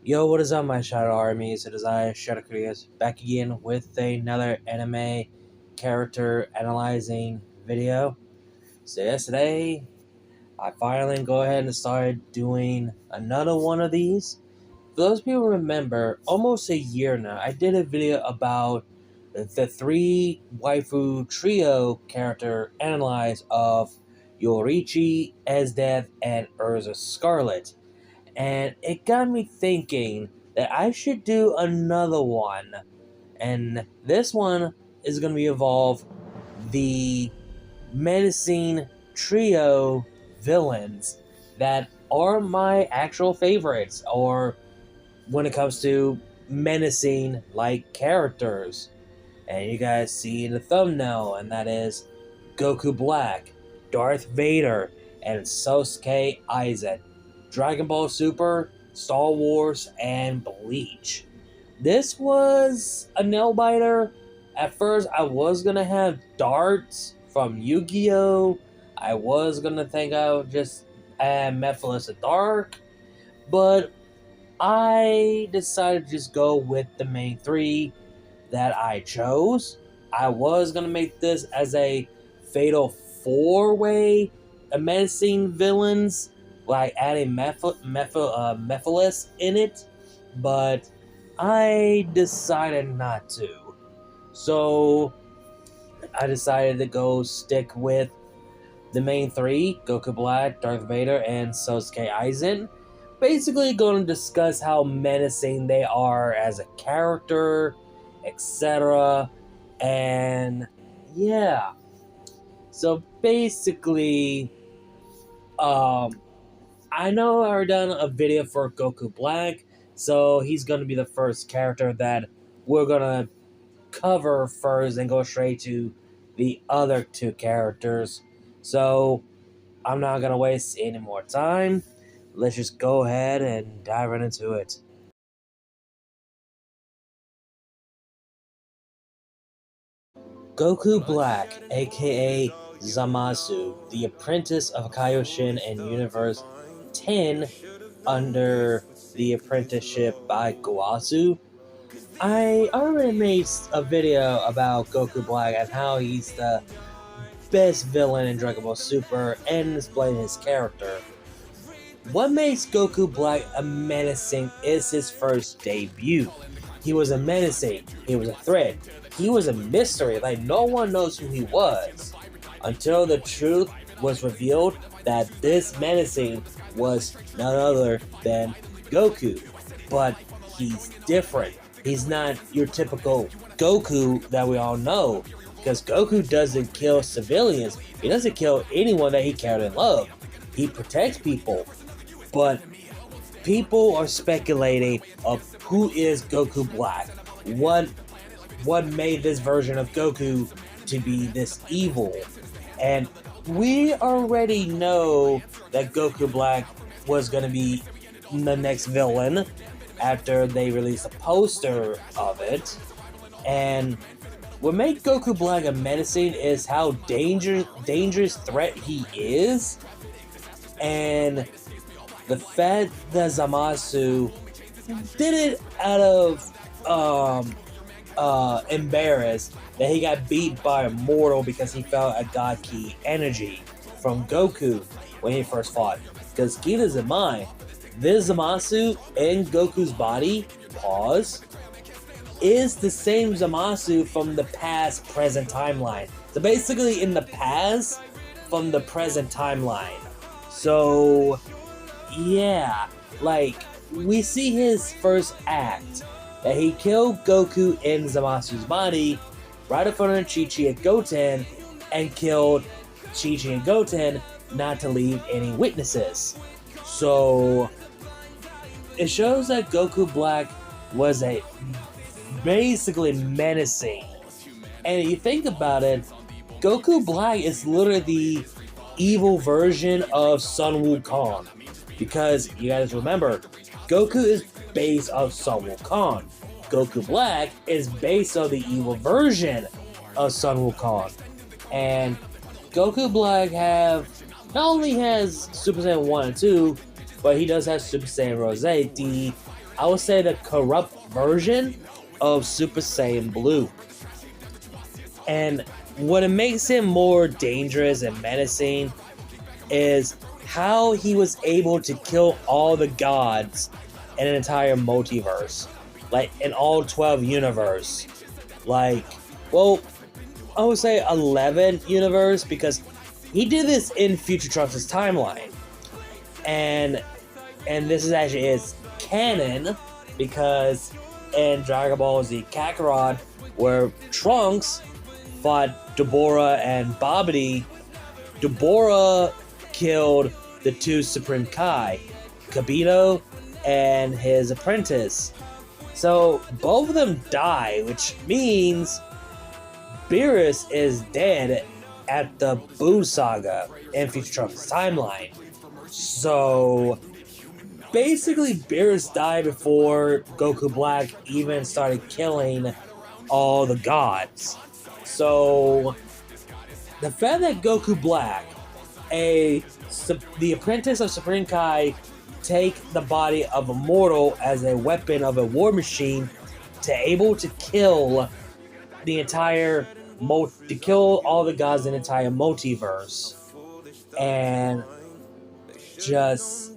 Yo, what is up, my Shadow Armies? It is I, Shadow Koreas, back again with another anime character analyzing video. So yesterday, I finally go ahead and started doing another one of these. For those people who remember, almost a year now, I did a video about the three waifu trio character analyze of Yorichi, Esdeath, and Urza Scarlet. And it got me thinking that I should do another one. And this one is going to be involve the menacing trio villains that are my actual favorites, or when it comes to menacing like characters. And you guys see in the thumbnail, and that is Goku Black, Darth Vader, and Sosuke Aizen. Dragon Ball Super, Star Wars, and Bleach. This was a nail biter. At first, I was gonna have darts from Yu-Gi-Oh! I was gonna think I would just add Mephiles the Dark, but I decided to just go with the main three that I chose. I was gonna make this as a fatal four-way menacing villains, like adding Mephiles in it, but I decided not to. So I decided to go stick with the main three: Goku Black, Darth Vader, and Sosuke Aizen. Basically going to discuss how menacing they are as a character, etc. And yeah. So basically, I know I already done a video for Goku Black, so he's going to be the first character that we're going to cover first and go straight to the other two characters. So I'm not going to waste any more time. Let's just go ahead and dive right into it. Goku Black, aka Zamasu, the apprentice of Kaioshin in Universe 10 under the apprenticeship by Gowasu. I already made a video about Goku Black and how he's the best villain in Dragon Ball Super and displaying his character. What makes Goku Black a menacing is his first debut. He was a menacing, he was a threat, he was a mystery, like no one knows who he was. Until the truth was revealed that this menacing was none other than Goku. But he's different. He's not your typical Goku that we all know. Because Goku doesn't kill civilians. He doesn't kill anyone that he cared and loved. He protects people. But people are speculating of who is Goku Black. What made this version of Goku to be this evil? And we already know that Goku Black was going to be the next villain after they released a poster of it. And what made Goku Black a menacing is how dangerous threat he is. And the fact that Zamasu did it out of embarrassed that he got beat by a mortal because he felt a God Ki energy from Goku when he first fought. Because keep this in mind, this Zamasu in Goku's body, is the same Zamasu from the past present timeline. So basically in the past from the present timeline. So yeah, like we see his first act that he killed Goku in Zamasu's body right in front of Chi-Chi and Goten, and killed Chi-Chi and Goten not to leave any witnesses. So it shows that Goku Black was a basically menacing. And if you think about it, Goku Black is literally the evil version of Sun Wukong. Because you guys remember, Goku is based off Sun Wukong. Goku Black is based on the evil version of Sun Wukong. And Goku Black not only has Super Saiyan 1 and 2, but he does have Super Saiyan Rose, the I would say, the corrupt version of Super Saiyan Blue. And what makes him more dangerous and menacing is how he was able to kill all the gods in an entire multiverse. Like, in all 12 universe. Like, well, I would say 11 universe, because he did this in Future Trunks' timeline. And this is actually is canon, because in Dragon Ball Z Kakarot, where Trunks fought Deborah and Babidi, Deborah killed the two Supreme Kai, Kabito and his apprentice. So both of them die, which means Beerus is dead at the Buu Saga in Future Trunks' timeline. So basically, Beerus died before Goku Black even started killing all the gods. So the fact that Goku Black, the apprentice of Supreme Kai, take the body of a mortal as a weapon of a war machine to able to kill the entire to kill all the gods in the entire multiverse, and just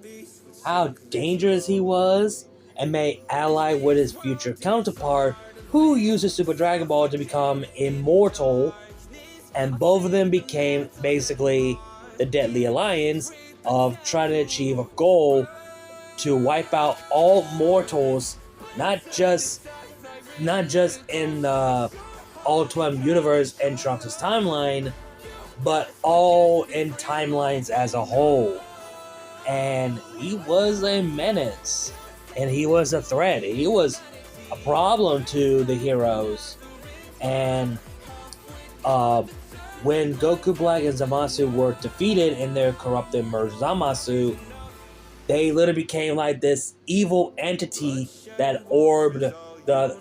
how dangerous he was, and may ally with his future counterpart, who uses Super Dragon Ball to become immortal, and both of them became basically the Deadly Alliance of trying to achieve a goal to wipe out all mortals, not just in the Ultimate Universe and Trunks' timeline, but all in timelines as a whole. And he was a menace, and he was a threat. He was a problem to the heroes. And when Goku Black and Zamasu were defeated in their corrupted merged Zamasu, they literally became like this evil entity that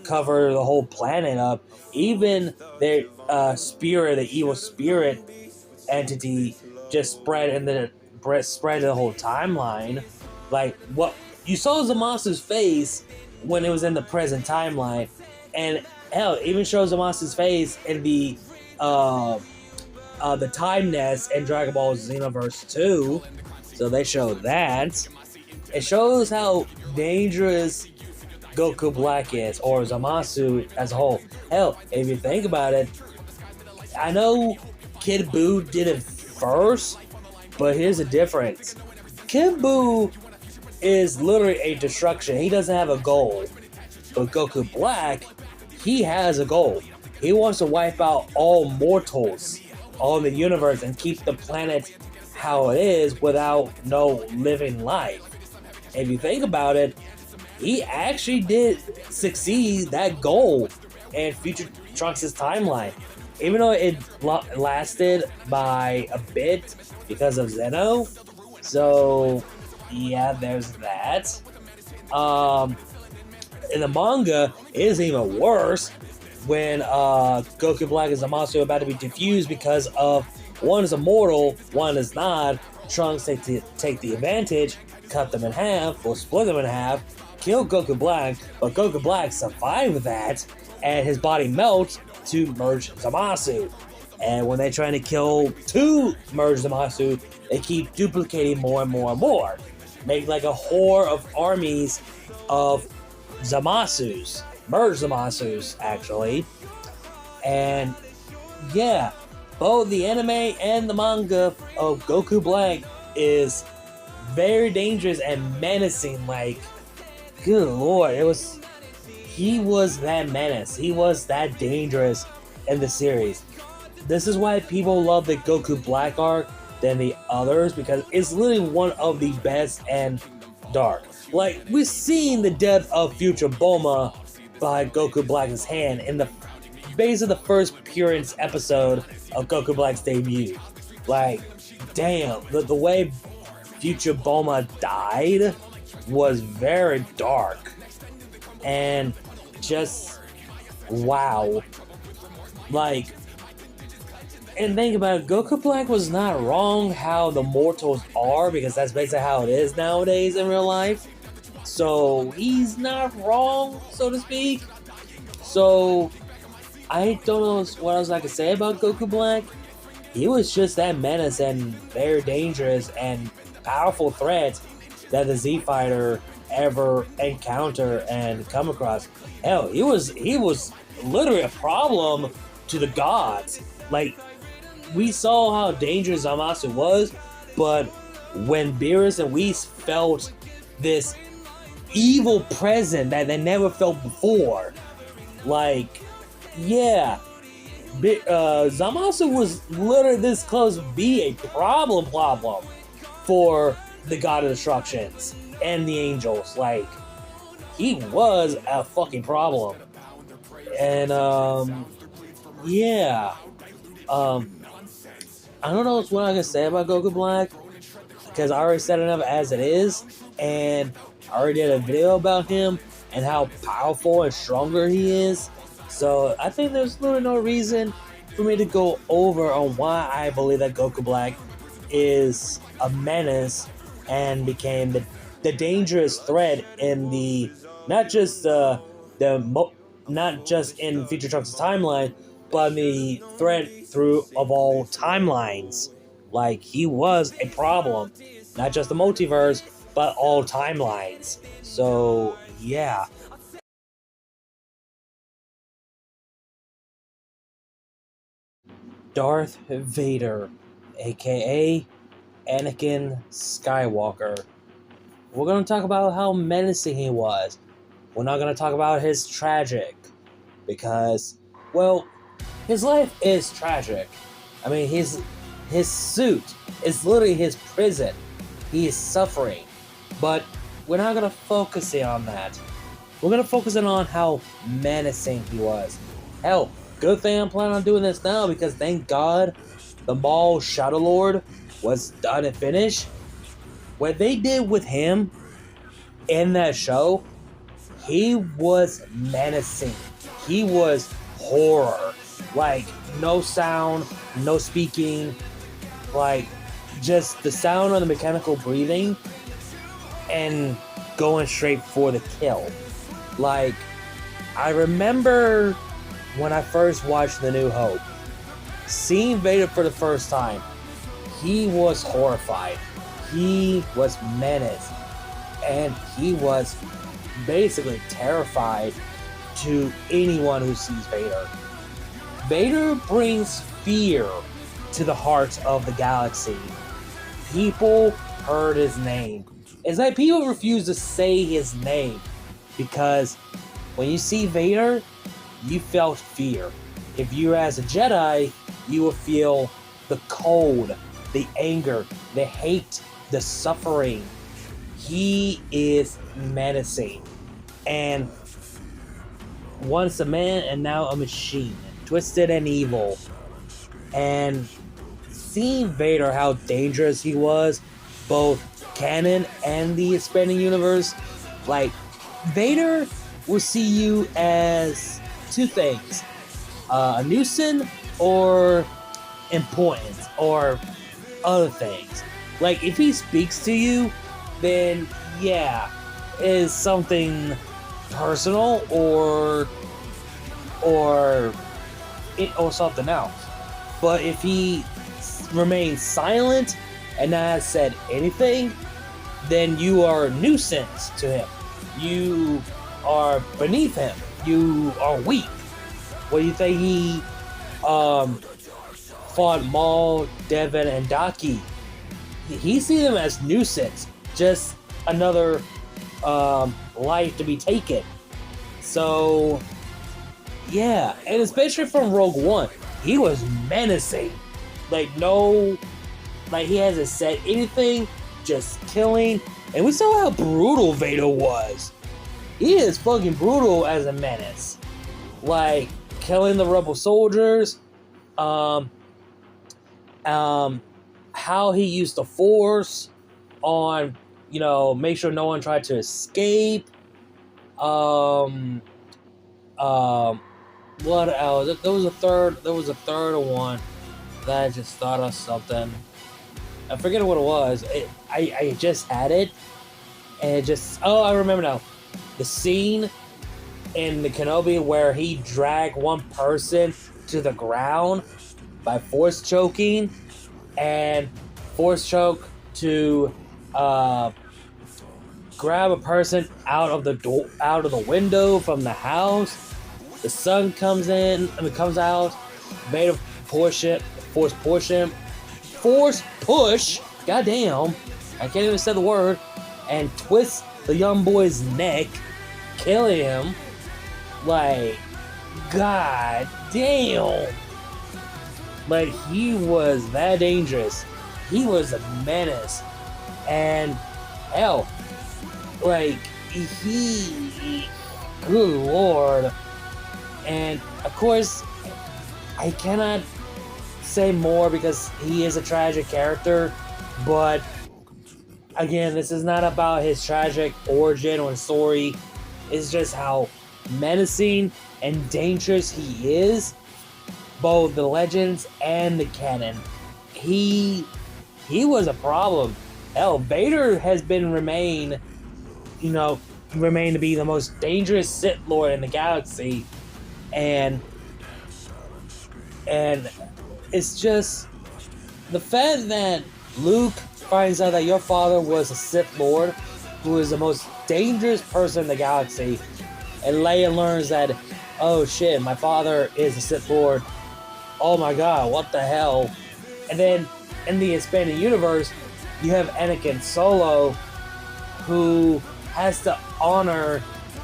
covered the whole planet up. Even their spirit, the evil spirit entity, just spread in the whole timeline. Like, what you saw Zamasu's face when it was in the present timeline, and hell, it even shows Zamasu's face in the Time Nest and Dragon Ball Xenoverse 2. So they showed that. It shows how dangerous Goku Black is, or Zamasu as a whole. Hell, if you think about it, I know Kid Buu did it first, but here's the difference. Kid Buu is literally a destruction. He doesn't have a goal. But Goku Black, he has a goal. He wants to wipe out all mortals, all the universe, and keep the planet how it is without no living life. If you think about it, he actually did succeed that goal in Future Trunks' timeline. Even though it lasted by a bit because of Zeno. So, yeah, there's that. In the manga, it is even worse when Goku Black and Zamasu are about to be defused because of one is immortal, one is not. Trunks take the advantage, cut them in half, or split them in half, kill Goku Black, but Goku Black survived that, and his body melts to merge Zamasu. And when they're trying to kill two merge Zamasu, they keep duplicating more and more and more. Make like a horde of armies of Zamasus. Merge Zamasus, actually. And yeah, both the anime and the manga of Goku Black is very dangerous and menacing. Like, good lord, he was that menace. He was that dangerous in the series. This is why people love the Goku Black arc than the others, because it's literally one of the best and dark. Like, we've seen the death of Future Bulma by Goku Black's hand in the base of the first appearance episode of Goku Black's debut. Like, damn, the way Future Bulma died was very dark. And just, wow. Like, and think about it, Goku Black was not wrong how the mortals are, because that's basically how it is nowadays in real life. So he's not wrong, so to speak. So I don't know what else I can say about Goku Black. He was just that menace and very dangerous and powerful threat that the Z Fighter ever encounter and come across. Hell, he was literally a problem to the gods. Like, we saw how dangerous Zamasu was, but when Beerus and Whis felt this evil presence that they never felt before, like, yeah, Zamasu was literally this close to be a problem for the God of Destructions and the Angels. Like, he was a fucking problem. And, yeah. I don't know what I can say about Goku Black, because I already said enough as it is, and I already did a video about him and how powerful and stronger he is. So I think there's really no reason for me to go over on why I believe that Goku Black is a menace and became the dangerous threat in the not just in Future Trunks' timeline, but the threat through of all timelines. Like, he was a problem, not just the multiverse, but all timelines. So yeah. Darth Vader, aka Anakin Skywalker. We're going to talk about how menacing he was. We're not going to talk about his tragic, because, well, his life is tragic. I mean, his suit is literally his prison. He is suffering. But we're not going to focus in on that. We're going to focus in on how menacing he was. Hell, good thing I'm planning on doing this now, because thank God the Maul Shadow Lord was done and finished. What they did with him in that show, he was menacing. He was horror. Like, no sound, no speaking, like, just the sound of the mechanical breathing and going straight for the kill. Like, I remember when I first watched The New Hope, seeing Vader for the first time, he was horrified. He was menaced. And he was basically terrified to anyone who sees Vader. Vader brings fear to the hearts of the galaxy. People heard his name. It's like people refuse to say his name, because when you see Vader, you felt fear. If you're as a Jedi, you will feel the cold, the anger, the hate, the suffering. He is menacing. And once a man and now a machine. Twisted and evil. And seeing Vader, how dangerous he was, both canon and the expanding universe, like, Vader will see you as two things. A nuisance or important or other things. Like, if he speaks to you, then yeah, it is something personal or something else. But if he remains silent and not has said anything, then you are a nuisance to him. You are beneath him. You are weak. What do you think he fought Maul, Devin, and Daki? He sees them as nuisance, just another life to be taken. So yeah, and especially from Rogue One, he was menacing. Like, he hasn't said anything, just killing. And we saw how brutal Vader was. He is fucking brutal as a menace. Like, killing the rebel soldiers, how he used the Force on, make sure no one tried to escape. What else? There was a third one that I just thought of something. I forget what it was. I just had it, And it just, oh, I remember now. The scene in the Kenobi where he dragged one person to the ground by force choking and force choke to grab a person out of the door, out of the window from the house. The sun comes in and it comes out. Vader force push. Goddamn, I can't even say the word. And twist the young boy's neck, killing him. Like, god damn. But he was that dangerous. He was a menace. And hell, like, he good lord. And of course, I cannot say more because he is a tragic character, but again, this is not about his tragic origin or story. It's just how menacing and dangerous he is, both the legends and the canon. He was a problem. Hell, Vader has been remain to be the most dangerous Sith Lord in the galaxy, and it's just the fact that Luke finds out that your father was a Sith Lord who is the most dangerous person in the galaxy, and Leia learns that, oh shit, my father is a Sith Lord. Oh my god, what the hell? And then in the expanded universe, you have Anakin Solo, who has to honor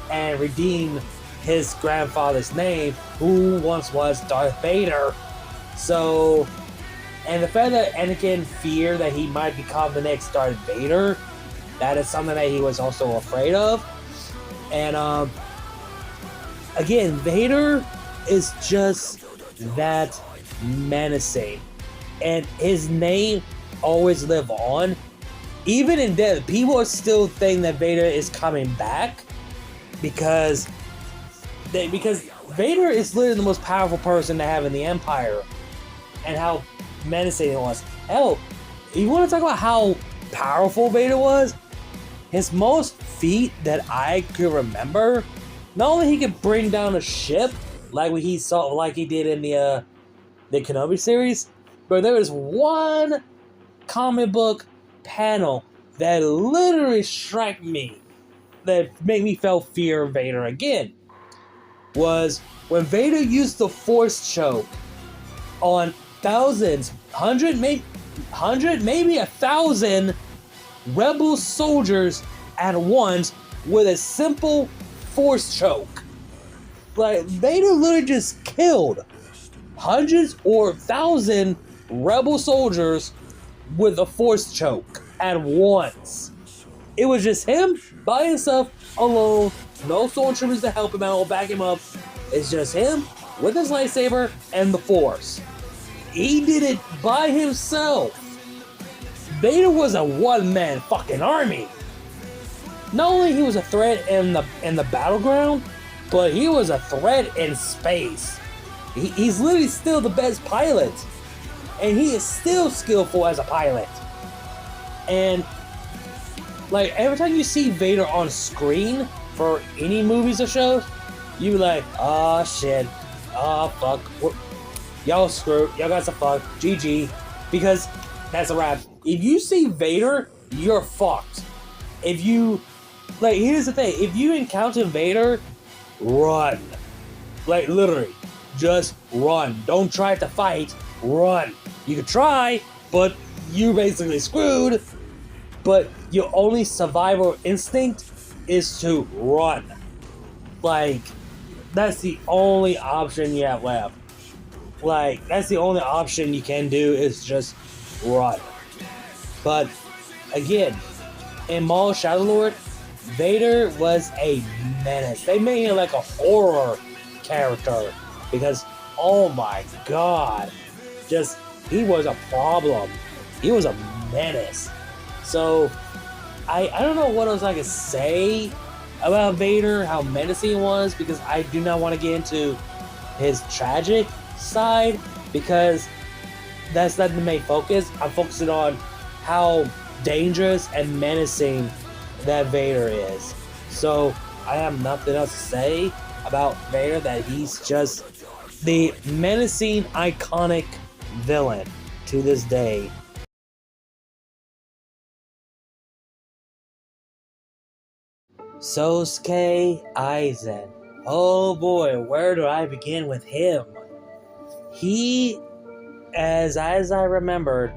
and redeem his grandfather's name, who once was Darth Vader. So, and the fact that Anakin feared that he might become the next Darth Vader, that is something that he was also afraid of. And again, Vader is just that menacing, and his name always live on. Even in death, people still think that Vader is coming back because Vader is literally the most powerful person to have in the Empire, and how menacing it was. Hell, you want to talk about how powerful Vader was? His most feat that I could remember, not only he could bring down a ship like he did in the Kenobi series, but there was one comic book panel that literally struck me, that made me feel fear of Vader again, was when Vader used the force choke on thousands, maybe 1,000 rebel soldiers at once with a simple force choke. Like, Vader literally just killed hundreds or 1,000 rebel soldiers with a force choke at once. It was just him by himself, alone, no stormtroopers to help him out or back him up. It's just him with his lightsaber and the force. He did it by himself. Vader was a one-man fucking army. Not only he was a threat in the battleground, but he was a threat in space. He's literally still the best pilot, and he is still skillful as a pilot. And like, every time you see Vader on screen for any movies or shows, you be like, oh shit, oh fuck, y'all screwed, y'all got some fuck, GG, because that's a wrap. If you see Vader, you're fucked. If you, like, here's the thing, if you encounter Vader, run. Like, literally, just run. Don't try to fight, run. You can try, but you're basically screwed. But your only survival instinct is to run. Like, that's the only option you have left. Like, that's the only option you can do is just run. But, again, in Maul Shadow Lord, Vader was a menace. They made him like a horror character because, oh my god, just, he was a problem. He was a menace. So, I don't know what else I could say about Vader, how menacing he was, because I do not want to get into his tragic side, because that's not the main focus. I'm focusing on how dangerous and menacing that Vader is. So I have nothing else to say about Vader, that he's just the menacing, iconic villain to this day. Sosuke Aizen. Oh boy, where do I begin with him? He, as I remembered,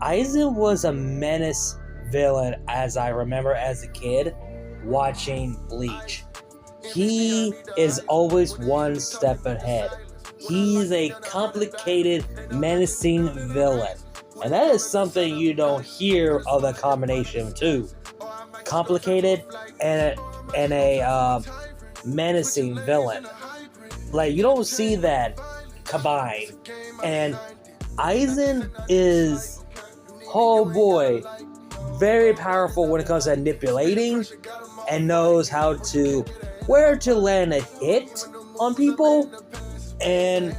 Aizen was a menace villain as I remember as a kid watching Bleach. He is always one step ahead. He's a complicated, menacing villain. And that is something you don't hear of the combination of two. Complicated and a menacing villain. Like, you don't see that combined. And Aizen is, oh boy, very powerful when it comes to manipulating, and knows how to, where to land a hit on people, and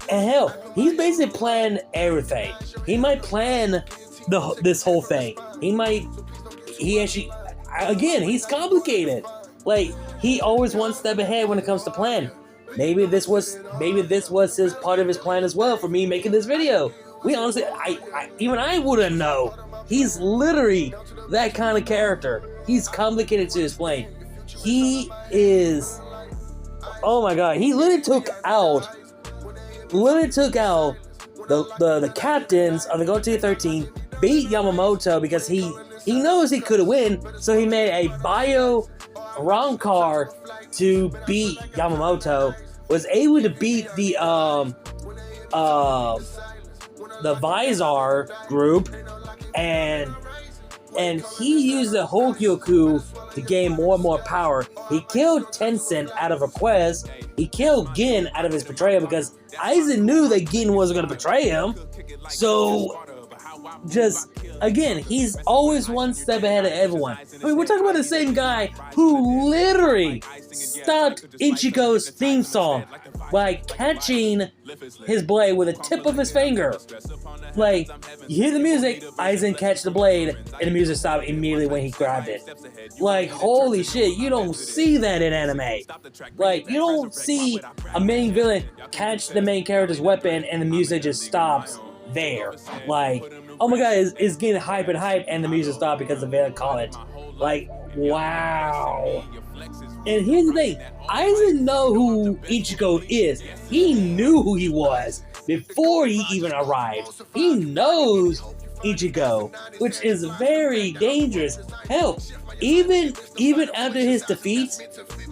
hell, he's basically planned everything. He might plan this whole thing. He's complicated. Like, he always one step ahead when it comes to plan. Maybe this was his part of his plan as well for me making this video. We honestly, I wouldn't know. He's literally that kind of character. He's complicated to explain. He is, oh my god, he literally took out the captains of the Goku 13, beat Yamamoto because he knows he could win, so he made a bio wrong car to beat Yamamoto, was able to beat the Visor group, and he used the Hogyoku to gain more and more power. He killed Tencent out of a quest. He killed Gin out of his betrayal because Aizen knew that Gin wasn't going to betray him. So, just, again, he's always one step ahead of everyone. I mean, we're talking about the same guy who literally stopped Ichigo's theme song by catching his blade with the tip of his finger. Like, you hear the music, Aizen catch the blade, and the music stopped immediately when he grabbed it. Like, holy shit, you don't see that in anime. Like, you don't see a main villain catch the main character's weapon and the music just stops there. Like, oh my god, it's getting hype, and the music stopped because the villain caught it. Like, wow. And here's the thing, Aizen know who Ichigo is. He knew who he was before he even arrived. He knows Ichigo, which is very dangerous. Hell, even after his defeat,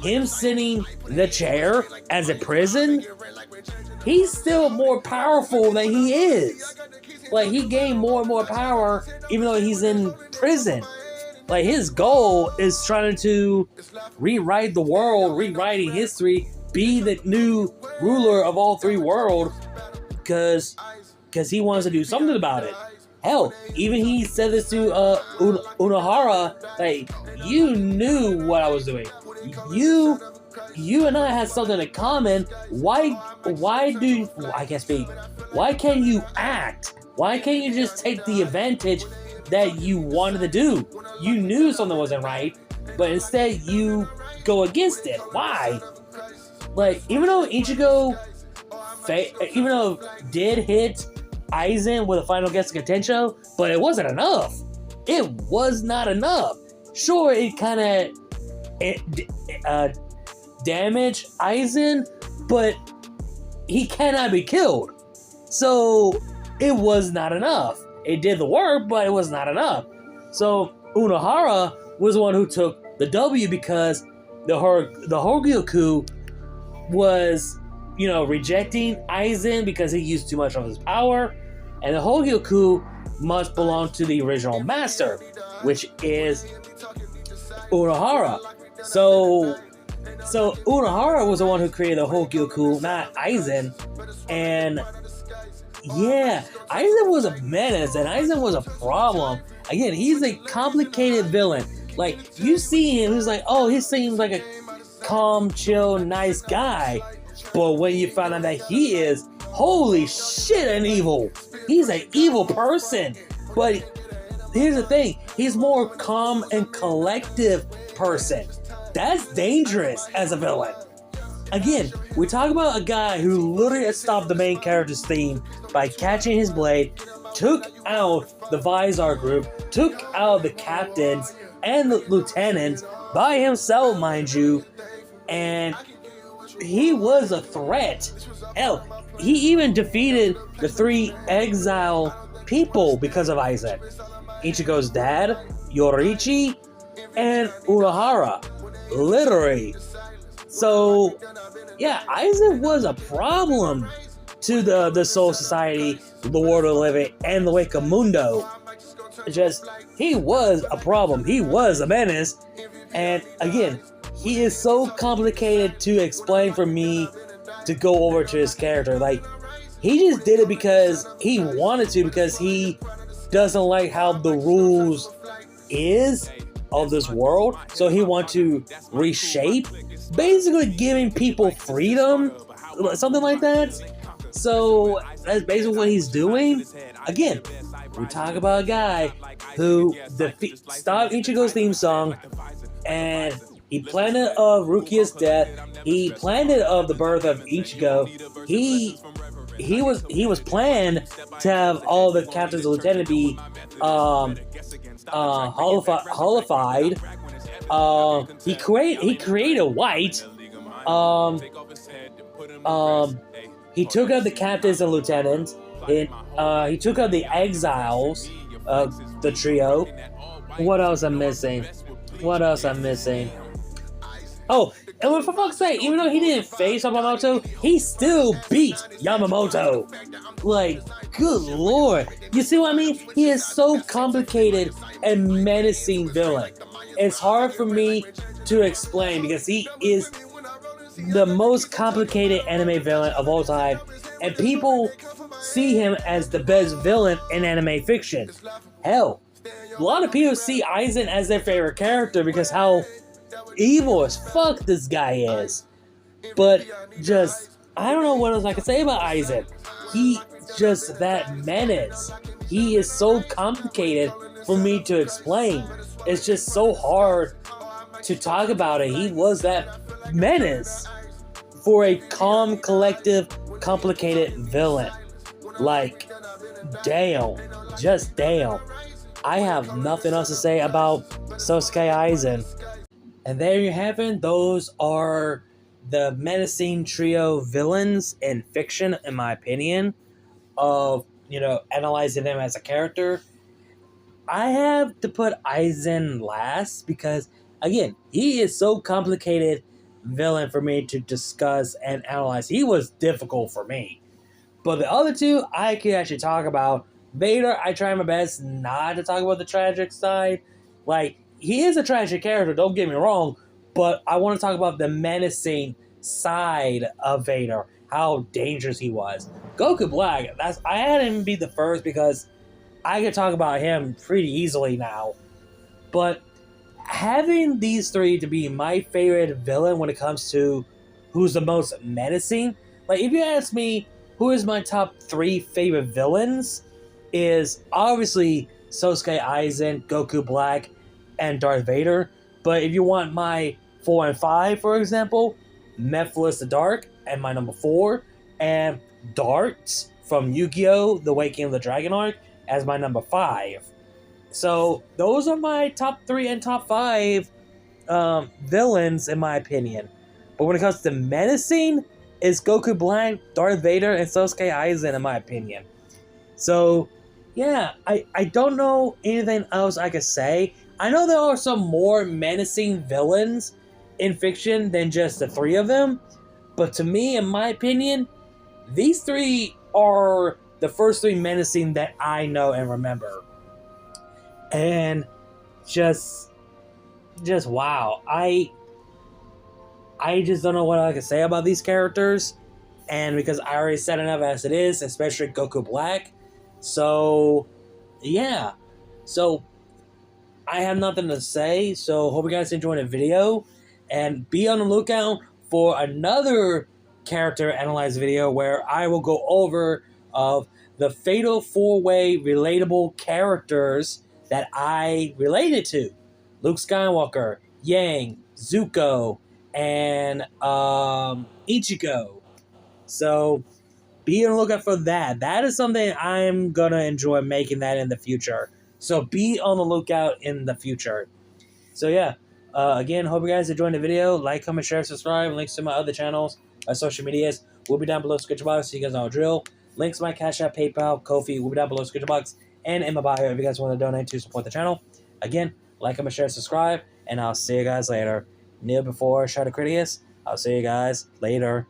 him sitting in the chair as a prison, he's still more powerful than he is. Like, he gained more and more power even though he's in prison. Like, his goal is trying to rewrite the world, rewriting history, be the new ruler of all three worlds, because he wants to do something about it. Hell, even he said this to Unohara, like, you knew what I was doing. You and I had something in common. Why can't you act? Why can't you just take the advantage that you wanted to do? You knew something wasn't right, but instead you go against it. Why? Like, even though Ichigo did hit Aizen with a final Getsuga Tensho, but it wasn't enough. It was not enough. Sure, it kind of damaged Aizen, but he cannot be killed. So it was not enough. It did the work, but it was not enough. So Unohara was the one who took the W because the Hogyoku was, rejecting Aizen because he used too much of his power, and the Hogyoku must belong to the original master, which is Unohara. So Unohara was the one who created the Hogyoku, not Aizen, and yeah, Aizen was a menace, and Aizen was a problem. Again, he's a complicated villain. Like, you see him, he's like, oh, he seems like a calm, chill, nice guy. But when you find out that he is, holy shit, an evil. He's an evil person. But here's the thing. He's more calm and collective person. That's dangerous as a villain. Again, we talk about a guy who literally stopped the main character's theme by catching his blade, took out the Visor group, took out the captains and the lieutenants by himself, mind you, and he was a threat. Hell, he even defeated the 3 exile people because of Aizen. Ichigo's dad, Yoriichi, and Urahara. Literally. So, yeah, Aizen was a problem to the Soul Society, the World of the Living, and the Wake of Mundo. He was a problem. He was a menace. And again, he is so complicated to explain for me to go over to his character. Like, he just did it because he wanted to, because he doesn't like how the rules is of this world. So he wants to reshape, basically giving people freedom, something like that. So that's basically what he's doing. Again, we talk about a guy who stopped Ichigo's theme song, and he planned it of Rukia's death. He planned it of the birth of Ichigo. He was planned to have all the captains and lieutenants be holified. He created White. He took out the captains and lieutenants. He took out the exiles, the trio. What else I'm missing? Oh, and for fuck's sake, even though he didn't face Yamamoto, he still beat Yamamoto. Like, good lord. You see what I mean? He is so complicated and menacing villain. It's hard for me to explain because he is the most complicated anime villain of all time, and people see him as the best villain in anime fiction. Hell, a lot of people see Aizen as their favorite character because how evil as fuck this guy is. But I don't know what else I can say about Aizen. He just that menace. He is so complicated for me to explain. It's just so hard to talk about it. He was that menace for a calm, collective, complicated villain. Like, damn. Just damn. I have nothing else to say about Sosuke Aizen. And there you have it. Those are the menacing trio villains in fiction, in my opinion, of, analyzing them as a character. I have to put Aizen last because, again, he is so complicated villain for me to discuss and analyze. He was difficult for me. But the other two, I could actually talk about. Vader, I try my best not to talk about the tragic side. Like, he is a tragic character, don't get me wrong, but I want to talk about the menacing side of Vader, how dangerous he was. Goku Black, I had him be the first because I could talk about him pretty easily now. But having these three to be my favorite villain when it comes to who's the most menacing, like, if you ask me who is my top 3 favorite villains, is obviously Sosuke Aizen, Goku Black, and Darth Vader. But if you want my 4 and 5, for example, Mephiles the Dark and my number 4, and Darts from Yu-Gi-Oh! The Awakening of the Dragon arc as my number 5. So those are my top 3 and top 5 villains in my opinion. But when it comes to menacing, it's Goku Black, Darth Vader, and Sosuke Aizen in my opinion. So yeah, I don't know anything else I could say. I know there are some more menacing villains in fiction than just the 3 of them. But to me, in my opinion, these 3 are the first 3 menacing that I know and remember. And just wow. I just don't know what I can say about these characters. And because I already said enough as it is, especially Goku Black. So, yeah. So, I have nothing to say. So, hope you guys enjoyed the video. And be on the lookout for another character analyze video where I will go over of the Fatal 4-Way relatable characters that I related to. Luke Skywalker, Yang, Zuko, and Ichigo. So be on the lookout for that. That is something I'm going to enjoy making that in the future. So be on the lookout in the future. So yeah, again, hope you guys enjoyed the video. Like, comment, share, subscribe. Links to my other channels, my social medias will be down below in the description box so you guys know the drill. Links to my Cash App, PayPal, Ko-fi will be down below in the description box and in my bio if you guys want to donate to support the channel. Again, like, comment, share, subscribe, and I'll see you guys later. Kneel before Shadow Critius. I'll see you guys later.